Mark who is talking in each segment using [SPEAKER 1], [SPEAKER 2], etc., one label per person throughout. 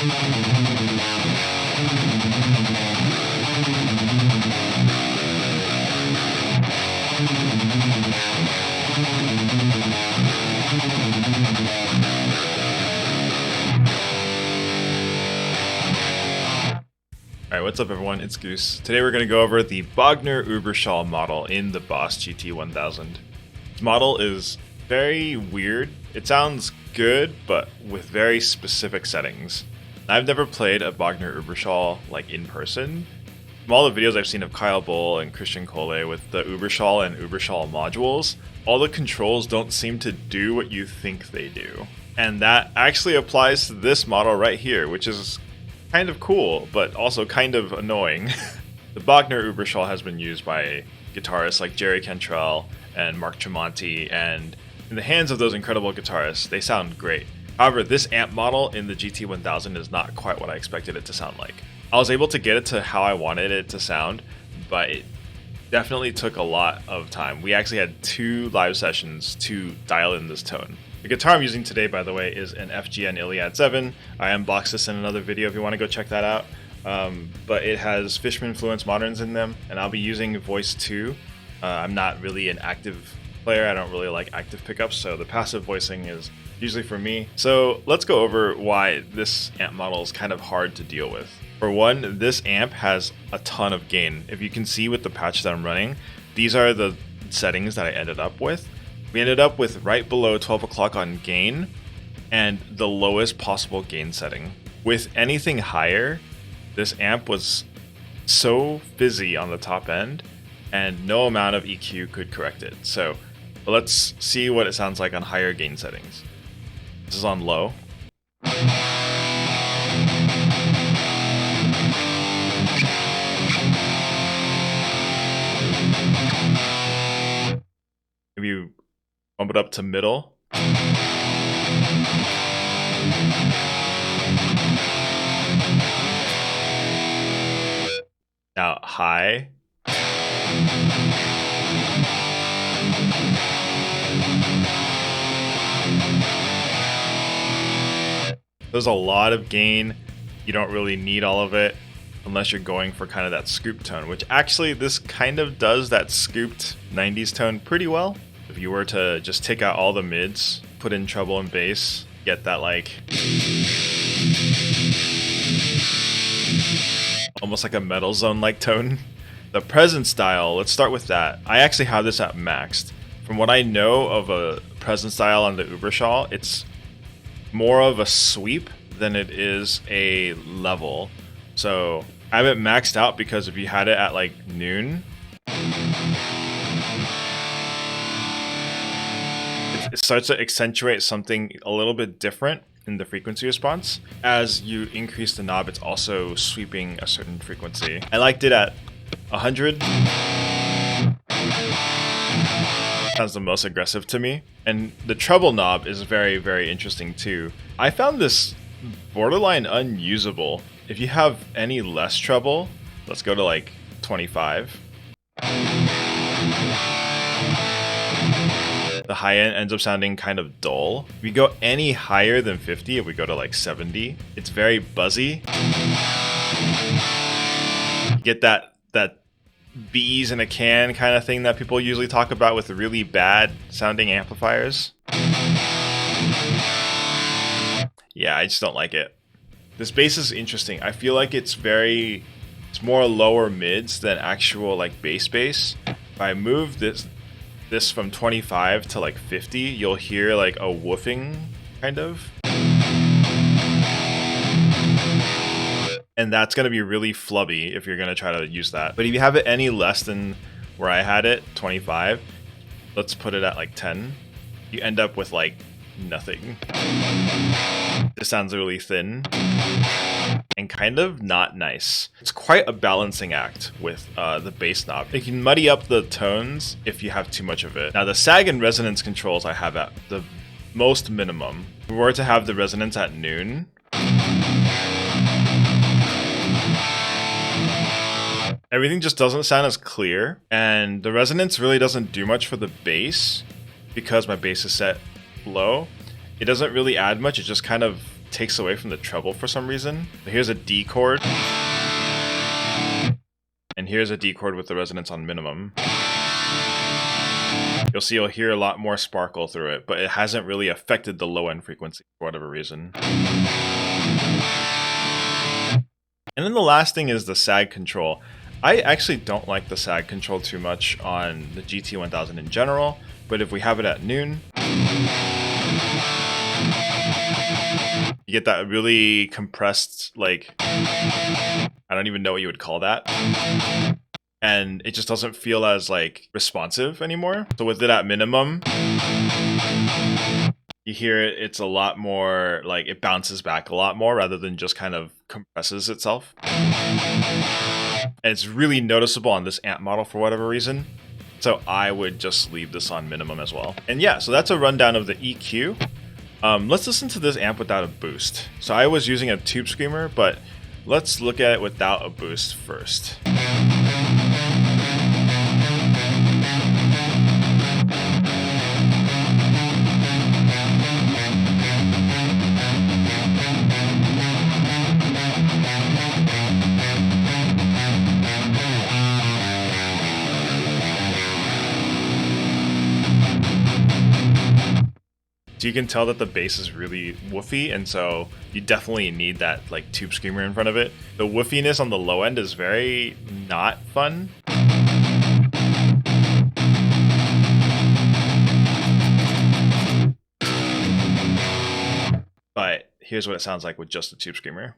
[SPEAKER 1] Alright, what's up everyone, it's Goose. Today we're going to go over the Bogner Uberschall model in the Boss GT-1000. This model is very weird. It sounds good, but with very specific settings. I've never played a Bogner Uberschall like in person. From all the videos I've seen of Kyle Bull and Christian Cole with the Uberschall and Uberschall modules, all the controls don't seem to do what you think they do. And that actually applies to this model right here, which is kind of cool, but also kind of annoying. The Bogner Uberschall has been used by guitarists like Jerry Cantrell and Mark Tremonti, and in the hands of those incredible guitarists, they sound great. However, this amp model in the GT-1000 is not quite what I expected it to sound like. I was able to get it to how I wanted it to sound, but it definitely took a lot of time. We actually had 2 live sessions to dial in this tone. The guitar I'm using today, by the way, is an FGN Iliad 7. I unboxed this in another video if you want to go check that out. But it has Fishman Fluence Moderns in them, and I'll be using Voice 2. I'm not really an active player. I don't really like active pickups, so the passive voicing is usually for me. So let's go over why this amp model is kind of hard to deal with. For one, this amp has a ton of gain. If you can see with the patch that I'm running, these are the settings that I ended up with. We ended up with right below 12 o'clock on gain and the lowest possible gain setting. With anything higher, this amp was so fizzy on the top end and no amount of EQ could correct it. So let's see what it sounds like on higher gain settings. This is on low. If you bump it up to middle. Now high. There's a lot of gain. You don't really need all of it unless you're going for kind of that scoop tone, which actually this kind of does that scooped 90s tone pretty well. If you were to just take out all the mids, put in treble and bass, get that like almost like a Metal Zone like tone. The presence style, let's start with that. I actually have this at maxed. From what I know of a presence style on the Uberschall, it's more of a sweep than it is a level. So I have it maxed out because if you had it at like noon, it starts to accentuate something a little bit different in the frequency response. As you increase the knob, it's also sweeping a certain frequency. I liked it at 100. Sounds the most aggressive to me. And the treble knob is very, very interesting too. I found this borderline unusable. If you have any less treble, let's go to like 25. The high end ends up sounding kind of dull. If we go any higher than 50, if we go to like 70, it's very buzzy. You get that bees in a can kind of thing that people usually talk about with really bad sounding amplifiers. Yeah, I just don't like it. This bass is interesting. I feel like it's more lower mids than actual like bass. If I move this from 25 to like 50, you'll hear like a woofing kind of. And that's going to be really flubby if you're going to try to use that. But if you have it any less than where I had it, 25, let's put it at like 10, you end up with like nothing. This sounds really thin and kind of not nice. It's quite a balancing act with the bass knob. It can muddy up the tones if you have too much of it. Now the sag and resonance controls I have at the most minimum. If we were to have the resonance at noon, everything just doesn't sound as clear, and the resonance really doesn't do much for the bass because my bass is set low. It doesn't really add much, it just kind of takes away from the treble for some reason. Here's a D chord. And here's a D chord with the resonance on minimum. You'll see you'll hear a lot more sparkle through it, but it hasn't really affected the low end frequency for whatever reason. And then the last thing is the sag control. I actually don't like the sag control too much on the GT-1000 in general, but if we have it at noon, you get that really compressed, like, I don't even know what you would call that. And it just doesn't feel as like responsive anymore. So with it at minimum, you hear it, it's a lot more like it bounces back a lot more rather than just kind of compresses itself. And it's really noticeable on this amp model for whatever reason. So I would just leave this on minimum as well. And yeah, so that's a rundown of the EQ. Let's listen to this amp without a boost. So I was using a tube screamer, but let's look at it without a boost first. So you can tell that the bass is really woofy, and so you definitely need that like tube screamer in front of it. The woofiness on the low end is very not fun. But here's what it sounds like with just the tube screamer.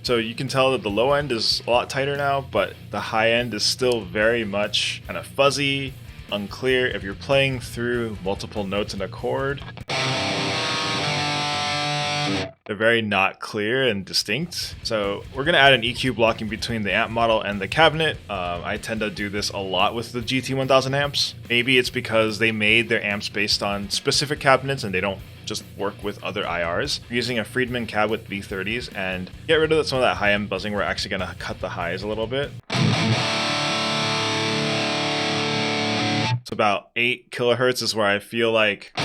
[SPEAKER 1] So you can tell that the low end is a lot tighter now, but the high end is still very much kind of fuzzy, unclear. If you're playing through multiple notes in a chord, they're very not clear and distinct. So we're going to add an EQ blocking between the amp model and the cabinet. I tend to do this a lot with the GT-1000 amps. Maybe it's because they made their amps based on specific cabinets and they don't just work with other IRs. We're using a Friedman cab with B30s, and get rid of some of that high-end buzzing. We're actually going to cut the highs a little bit. It's about 8 kilohertz is where I feel like the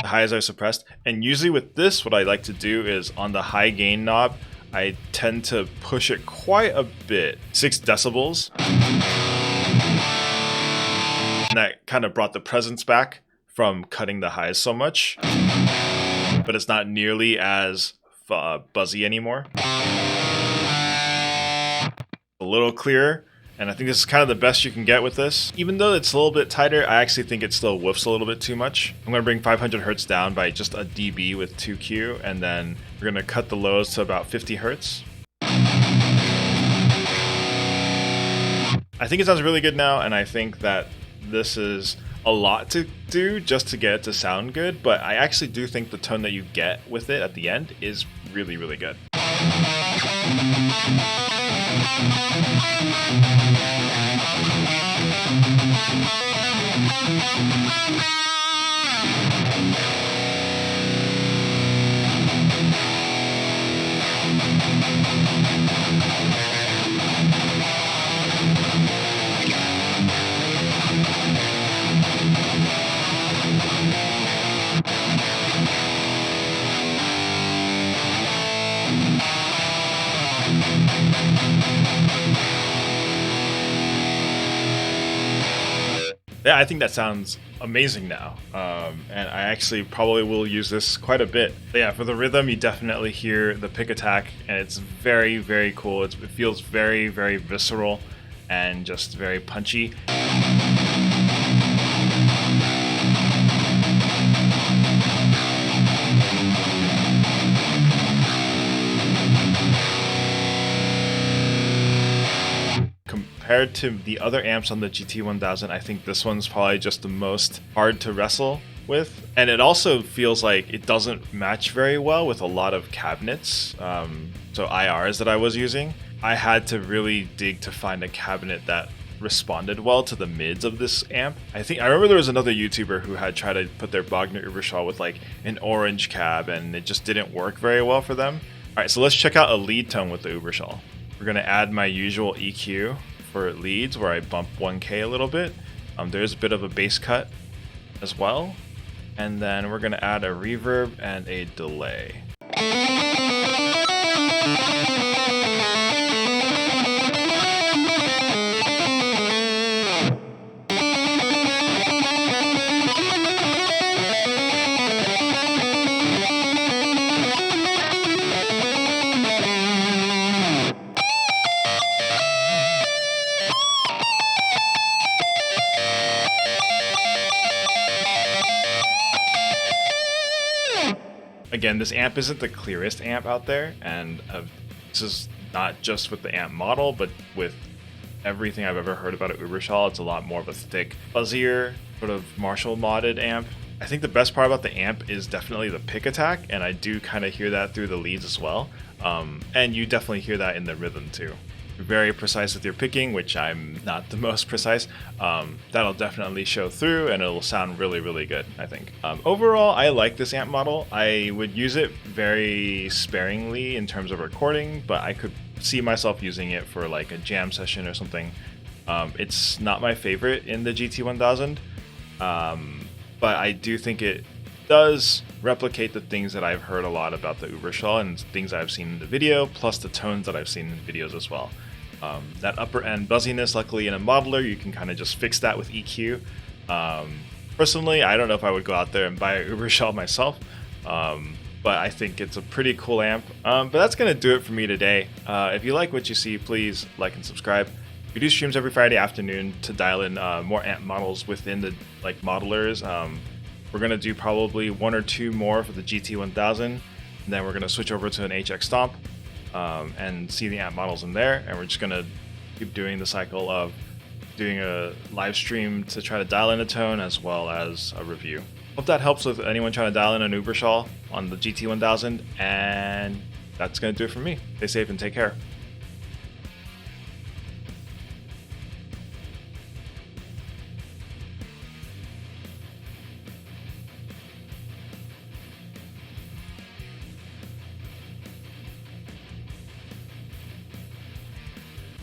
[SPEAKER 1] highs are suppressed. And usually with this, what I like to do is on the high gain knob, I tend to push it quite a bit, 6 decibels. And that kind of brought the presence back from cutting the highs so much, but it's not nearly as buzzy anymore. A little clearer, and I think this is kind of the best you can get with this. Even though it's a little bit tighter, I actually think it still woofs a little bit too much. I'm going to bring 500 hertz down by just a dB with 2Q, and then we're going to cut the lows to about 50 hertz. I think it sounds really good now, and I think that this is a lot to do just to get it to sound good, but I actually do think the tone that you get with it at the end is really, really good. Yeah, I think that sounds amazing now. And I actually probably will use this quite a bit. But yeah, for the rhythm, you definitely hear the pick attack, and it's very, very cool. It feels very, very visceral and just very punchy. Compared to the other amps on the GT-1000, I think this one's probably just the most hard to wrestle with. And it also feels like it doesn't match very well with a lot of cabinets, so IRs that I was using. I had to really dig to find a cabinet that responded well to the mids of this amp. I remember there was another YouTuber who had tried to put their Bogner Uberschall with like an orange cab, and it just didn't work very well for them. All right, so let's check out a lead tone with the Uberschall. We're gonna add my usual EQ for leads, where I bump 1K a little bit. There's a bit of a bass cut as well, and then we're gonna add a reverb and a delay. Again, this amp isn't the clearest amp out there, and this is not just with the amp model, but with everything I've ever heard about an Uberschall. It's a lot more of a thick, fuzzier, sort of Marshall modded amp. I think the best part about the amp is definitely the pick attack, and I do kind of hear that through the leads as well. And you definitely hear that in the rhythm too. You're very precise with your picking, which I'm not the most precise. That'll definitely show through, and it'll sound really, really good, I think. Overall, I like this amp model. I would use it very sparingly in terms of recording, but I could see myself using it for like a jam session or something. It's not my favorite in the GT-1000, but I do think it does replicate the things that I've heard a lot about the Uberschall and things I've seen in the video, plus the tones that I've seen in videos as well. That upper end buzziness, luckily in a modeler, you can kind of just fix that with EQ. Personally, I don't know if I would go out there and buy an Uberschall myself, but I think it's a pretty cool amp. But that's going to do it for me today. If you like what you see, please like and subscribe. We do streams every Friday afternoon to dial in more amp models within the modelers. We're going to do probably 1 or 2 more for the GT-1000, and then we're going to switch over to an HX Stomp and see the amp models in there, and we're just going to keep doing the cycle of doing a live stream to try to dial in a tone as well as a review. Hope that helps with anyone trying to dial in an Uberschall on the GT-1000, and that's going to do it for me. Stay safe and take care.